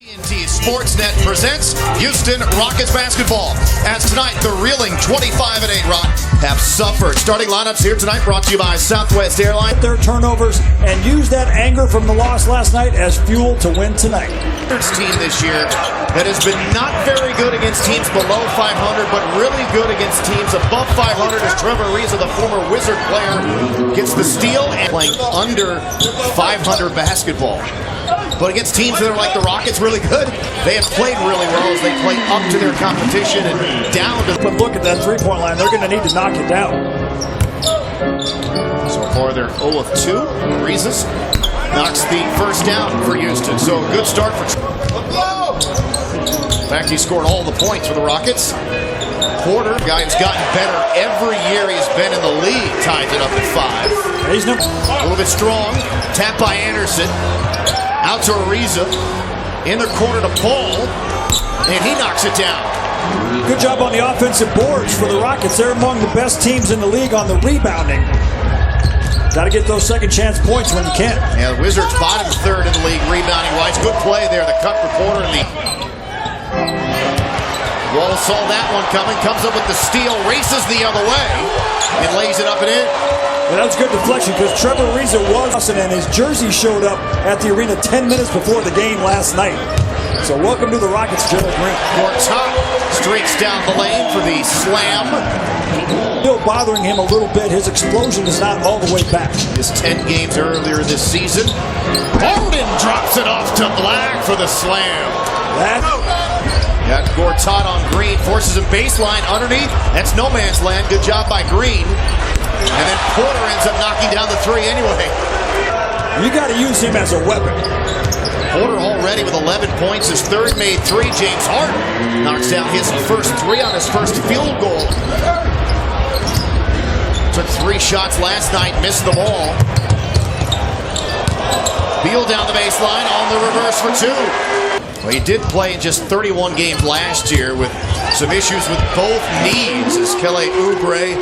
Sportsnet presents Houston Rockets basketball. As tonight, the reeling 25-8 Rock have suffered. Starting lineups here tonight brought to you by Southwest Airlines. Their turnovers and use that anger from the loss last night as fuel to win tonight. Team this year that has been not very good against teams below 500, but really good against teams above 500 as Trevor Ariza, the former Wizard player, gets the steal and playing under 500 basketball. But against teams that are like the Rockets, really good, they have played really well as they play up to their competition and down to. But look at that three-point line. They're going to need to knock it down. So far, they're 0 of 2. Ariza knocks the first down for Houston. So a good start for. In fact, he scored all the points for the Rockets. Porter, guy who's gotten better every year he's been in the league, ties it up at 5. He's a little bit strong. Tap by Anderson. Out to Ariza. In the corner to Paul. And he knocks it down. Good job on the offensive boards for the Rockets. They're among the best teams in the league on the rebounding. Got to get those second chance points when you can. Yeah, the Wizards bottom third in the league rebounding-wise. Good play there. The cut for Porter and the Wall saw that one coming. Comes up with the steal. Races the other way. And lays it up and in. And that was good deflection because Trevor Ariza was, and his jersey showed up at the arena 10 minutes before the game last night. So welcome to the Rockets, Gerald Green. Gortat streaks down the lane for the slam. Still bothering him a little bit. His explosion is not all the way back. His 10 games earlier this season. Harden drops it off to Black for the slam. Got Gortat on Green, forces a baseline underneath. That's no man's land. Good job by Green. And then Porter ends up knocking down the three anyway. You got to use him as a weapon. Porter already with 11 points. His third made three. James Harden knocks down his first three on his first field goal. Took 3 shots last night, missed them all. Beal down the baseline on the reverse for 2. Well, he did play in just 31 games last year with some issues with both knees as Kelly Oubre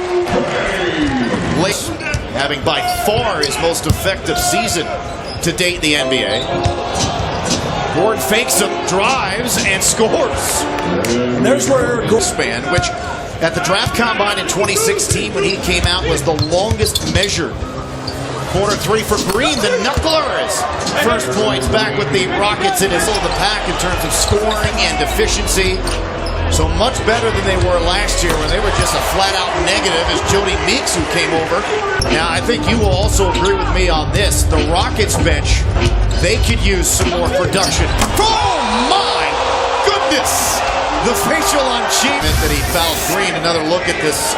having by far his most effective season to date in the NBA. Gordon fakes him, drives, and scores. And there's where Eric span, which at the draft combine in 2016 when he came out was the longest measured. Corner 3 for Green, the knucklers. First points back with the Rockets in his middle of the pack in terms of scoring and efficiency. So much better than they were last year when they were just a flat-out negative as Jody Meeks who came over. Now, I think you will also agree with me on this. The Rockets bench, they could use some more production. Oh, my goodness! The facial on Chief that he fouled Green. Another look at this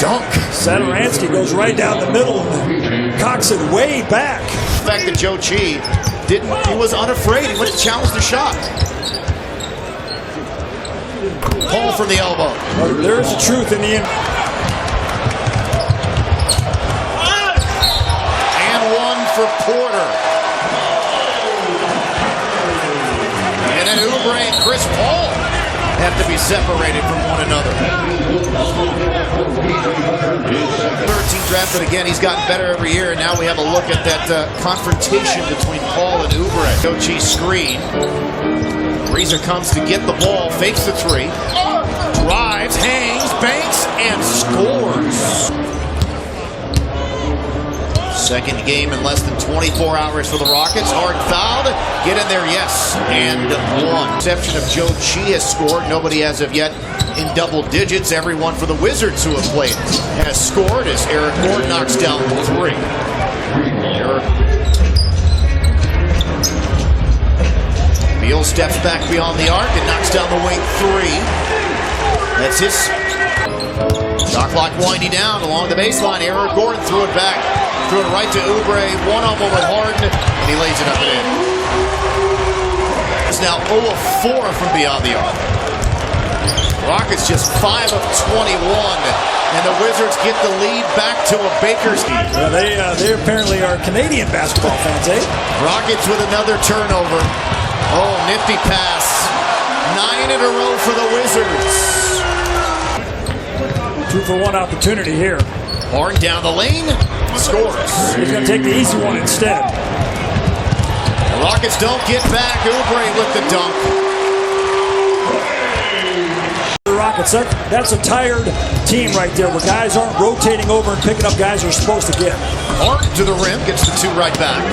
dunk. Satoransky goes right down the middle and cocks it way back. The fact that Joe Chi he was unafraid. He went to challenge the shot. Paul from the elbow. Well, there is the truth in the end. And one for Porter. And then Oubre and Chris Paul have to be separated from one another. 13 drafted again. He's gotten better every year, and now we have a look at that confrontation between Paul and Oubre. Kochi screen. Ariza comes to get the ball, fakes the 3, drives, hangs, banks, and scores. Second game in less than 24 hours for the Rockets. Hard fouled. Get in there, yes. And 1. Exception of Joe Chi has scored. Nobody as of yet in double digits. Everyone for the Wizards who have played has scored as Eric Gordon knocks down 3. Beal steps back beyond the arc and knocks down the wing 3. That's his shot clock winding down along the baseline. Eric Gordon threw it back. Threw it right to Oubre. One-on-one with Harden, and he lays it up and in. It's now 0 of 4 from beyond the arc. Rockets just 5 of 21, and the Wizards get the lead back to a Baker's. Well, they apparently are Canadian basketball fans, eh? Rockets with another turnover. Oh, nifty pass. 9 in a row for the Wizards. 2-for-1 opportunity here. Harden down the lane, scores. He's going to take the easy one instead. Rockets don't get back. Oubre with the dunk. The Rockets, that's a tired team right there, where guys aren't rotating over and picking up guys they're supposed to get. Harden to the rim, gets the two right back.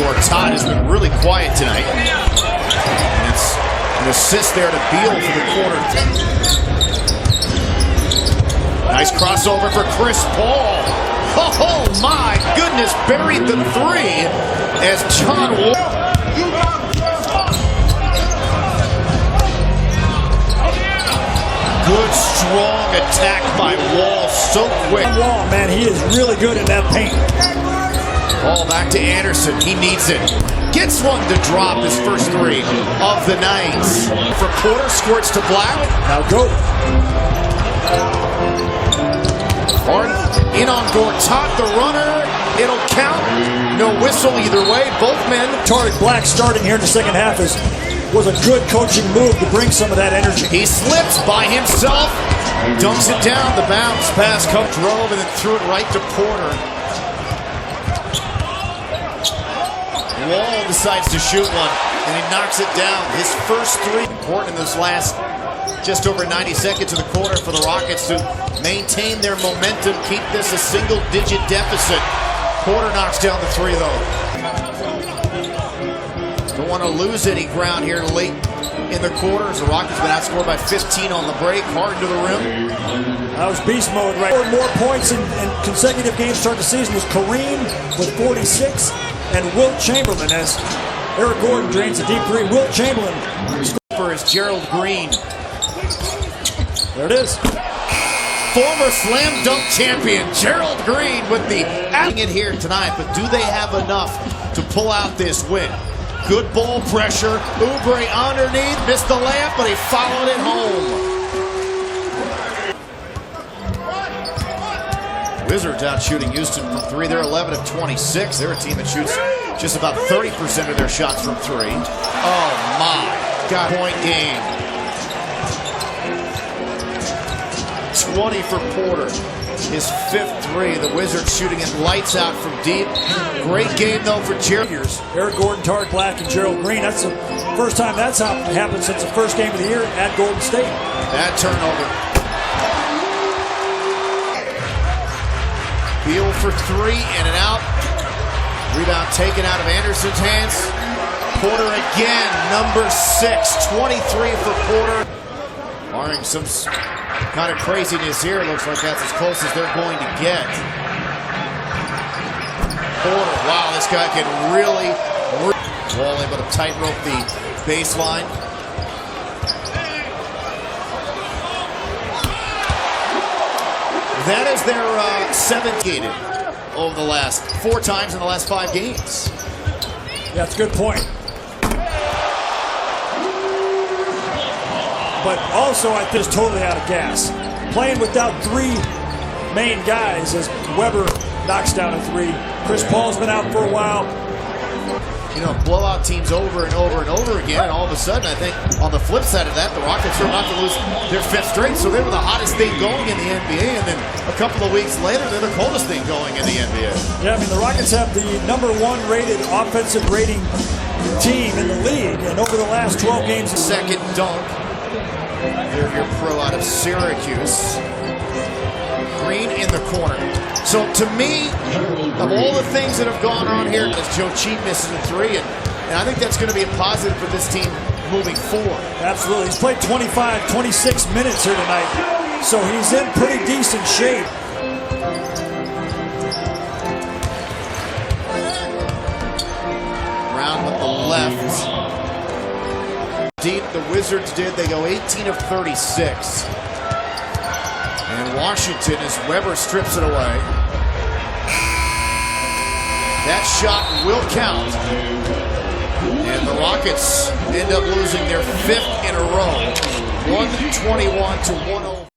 Gortat has been really quiet tonight. And it's an assist there to Beal for the corner. Nice crossover for Chris Paul. Oh my goodness, buried the three as John Wall. Good, strong attack by Wall, so quick. Wall, man, he is really good in that paint. Ball back to Anderson, he needs it. Gets one to drop his first three of the night. For Porter, squirts to Black. Now go. Harden in on Gortat, the runner. It'll count. No whistle either way. Both men. Tarek Black starting here in the second half was a good coaching move to bring some of that energy. He slips by himself, dunks it down. The bounce pass drove and then threw it right to Porter. Wall decides to shoot one, and he knocks it down. His first three. Important in this last just over 90 seconds of the quarter for the Rockets to maintain their momentum, keep this a single-digit deficit. Porter knocks down the three, though. Don't want to lose any ground here late in the quarter as the Rockets been outscored by 15 on the break. Harden to the rim. That was beast mode, right? More points in consecutive games start the season was Kareem with 46 and Wilt Chamberlain as Eric Gordon drains a deep three. Wilt Chamberlain is Gerald Green. There it is. Former slam dunk champion Gerald Green with the adding it here tonight, but do they have enough to pull out this win? Good ball pressure. Oubre underneath, missed the layup, but he followed it home. Wizards out shooting Houston from three. They're 11 of 26. They're a team that shoots just about 30% of their shots from three. Oh my God. Point game. 20 for Porter. His fifth three. The Wizards shooting it lights out from deep. Great game, though, for Gerald. Eric Gordon, Tarek Black, and Gerald Green. That's the first time that's happened since the first game of the year at Golden State. Bad turnover. Beal for three, in and out. Rebound taken out of Anderson's hands. Porter again, number 6. 23 for Porter. Barring some kind of craziness here, looks like that's as close as they're going to get. Porter, wow, this guy can really Wall able to tightrope the baseline. That is their 7th over the last 4 times in the last 5 games. Yeah, that's a good point. But also, I think, totally out of gas. Playing without 3 main guys as Weber knocks down a 3. Chris Paul's been out for a while. You know, blowout teams over and over and over again, and all of a sudden, I think on the flip side of that, the Rockets are about to lose their 5th straight, so they were the hottest thing going in the NBA, and then a couple of weeks later, they're the coldest thing going in the NBA. Yeah, I mean, the Rockets have the number 1 rated offensive rating team in the league, and over the last 12 games... Second dunk. They're your pro out of Syracuse. Green in the corner. So to me, of all the things that have gone on here, as Joe Cheat misses a 3, and I think that's going to be a positive for this team moving forward. Absolutely. He's played 25, 26 minutes here tonight, so he's in pretty decent shape. Brown with the left. Deep, the Wizards did. They go 18 of 36. And Washington, as Weber strips it away. That shot will count. And the Rockets end up losing their 5th in a row. 121 to 104.